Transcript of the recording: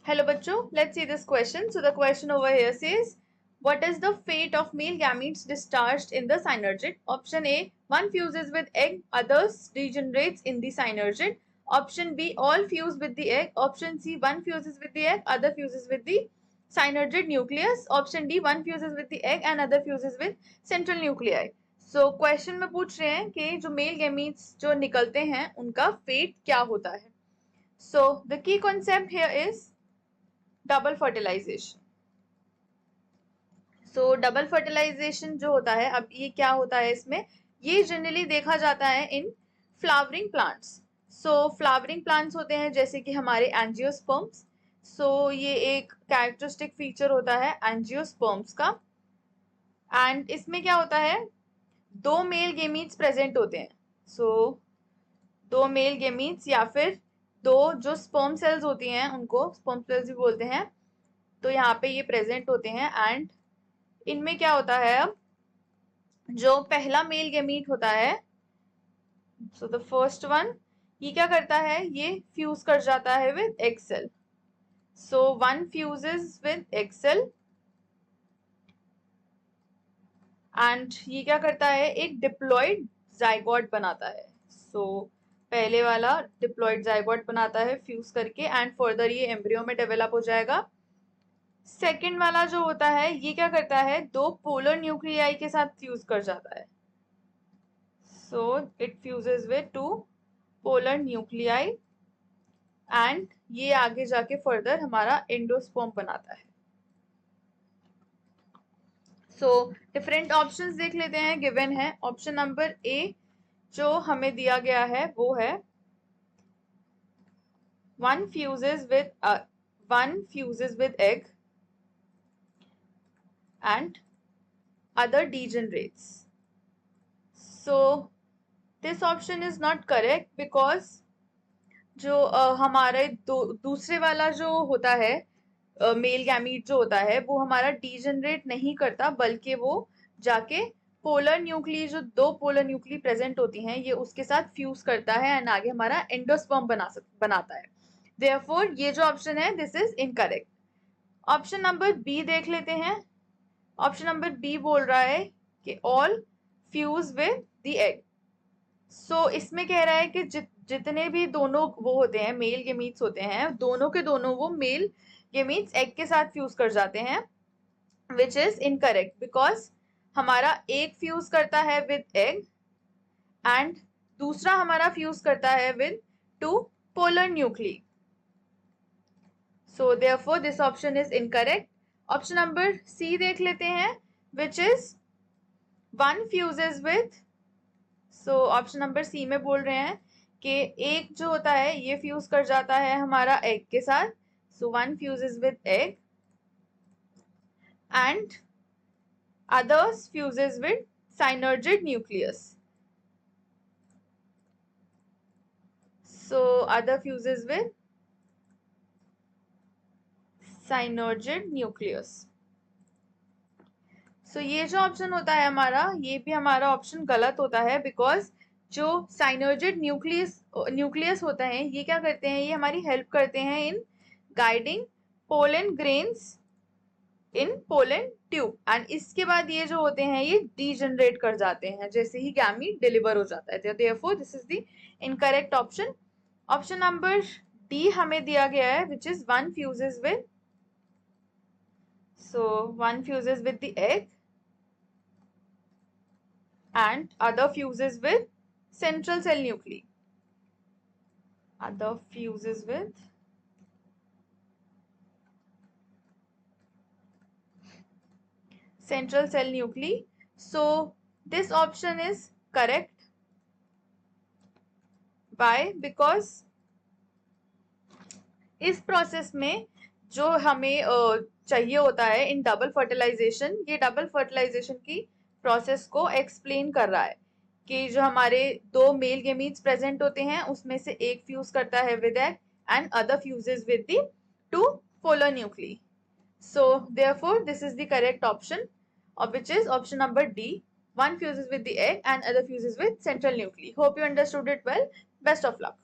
Hello bachcho, let's see this question. So the question over here says, what is the fate of male gametes discharged in the synergid? Option A, one fuses with egg, others degenerates in the synergid. Option B, all fuse with the egg. Option C, one fuses with the egg, other fuses with the synergid nucleus. Option D, one fuses with the egg and other fuses with central nuclei. So question में पूछ रहे हैं कि जो mail gametes जो निकलते हैं उनका fate क्या होता है. So the key concept here is double fertilisation. So double fertilisation जो होता है, अब ये क्या होता है इसमें, ये जनरली देखा जाता है in flowering plants. So flowering plants होते हैं जैसे कि हमारे एंजियोस्पर्म्स. सो ये एक कैरेक्टरिस्टिक फीचर होता है एंजियोस्पर्म्स का. एंड इसमें क्या होता है, दो मेल गेमीट्स प्रेजेंट होते हैं. सो दो मेल गेमीट्स या फिर दो जो स्पर्म सेल्स होती हैं उनको स्पर्म सेल्स भी बोलते हैं, तो यहाँ पे ये प्रेजेंट होते हैं. एंड इनमें क्या होता है, अब जो पहला मेल गेमीट होता है, सो द फर्स्ट वन, ये क्या करता है, ये फ्यूज कर जाता है with egg cell. So one fuses with egg cell and ये क्या करता है, एक डिप्लॉइड जाइगोट बनाता है. सो पहले वाला डिप्लॉइड जाइगोट बनाता है फ्यूज करके एंड फर्दर ये एम्ब्रियो में डेवलप हो जाएगा. सेकेंड वाला जो होता है ये क्या करता है, दो पोलर न्यूक्लियाई के साथ फ्यूज कर जाता है. So it fuses with two polar nuclei and ये आगे जाके फर्दर हमारा एंडोस्पर्म बनाता है. सो डिफरेंट ऑप्शंस देख लेते हैं. गिवन है ऑप्शन नंबर ए जो हमें दिया गया है वो है one fuses with egg and other degenerates. So this option is not correct because जो हमारे दूसरे वाला जो होता है मेल गैमीट जो होता है वो हमारा डीजनरेट नहीं करता, बल्कि वो जाके पोलर न्यूक्ली, जो दो पोलर न्यूक्ली प्रेजेंट होती हैं, ये उसके साथ फ्यूज करता है एंड आगे हमारा एंडोस्पर्म बनाता है. देयरफॉर ये जो ऑप्शन है this is incorrect. Option number B देख लेते हैं. ऑप्शन नंबर बी बोल रहा है कि all fuse with the egg. So इसमें कह रहा है कि जितने भी दोनों वो होते हैं मेल गेमीट्स होते हैं, दोनों के दोनों वो मेल गेमीट्स एग के साथ फ्यूज कर जाते हैं, विच इज इनकरेक्ट बिकॉज हमारा एक फ्यूज करता है विद एग एंड दूसरा हमारा फ्यूज करता है with two polar nuclei. So therefore this option is incorrect. Option number C देख लेते हैं, which is one fuses with. So option number C में बोल रहे हैं कि एक जो होता है ये फ्यूज कर जाता है हमारा एग के साथ. सो one fuses with egg and others fuses with synergid nucleus. So other fuses with synergid nucleus. सो ये जो ऑप्शन होता है हमारा, ये भी हमारा ऑप्शन गलत होता है बिकॉज जो साइनर्जिड न्यूक्लियस होता है ये क्या करते हैं, ये हमारी हेल्प करते हैं इन guiding pollen grains in pollen tube. And इसके बाद ये जो होते हैं ये डीजनरेट कर जाते हैं जैसे ही गैमीट डिलीवर हो जाता है. Therefore this is the incorrect option. Option number D हमें दिया गया है विच is one fuses with. So one fuses with the egg and other fuses with central cell nuclei. Other fuses with central cell nuclei. So this option is correct. Why? Because इस process में जो हमें चाहिए होता है in double fertilisation, ये double fertilisation की process को एक्सप्लेन कर रहा है कि जो हमारे दो मेल गेमीट्स प्रेजेंट होते हैं उसमें से एक फ्यूज करता है with egg and other fuses with the two polar nuclei. So therefore this is the correct option, which is option number D. One fuses with the egg and other fuses with central nuclei. Hope you understood it well. Best of luck.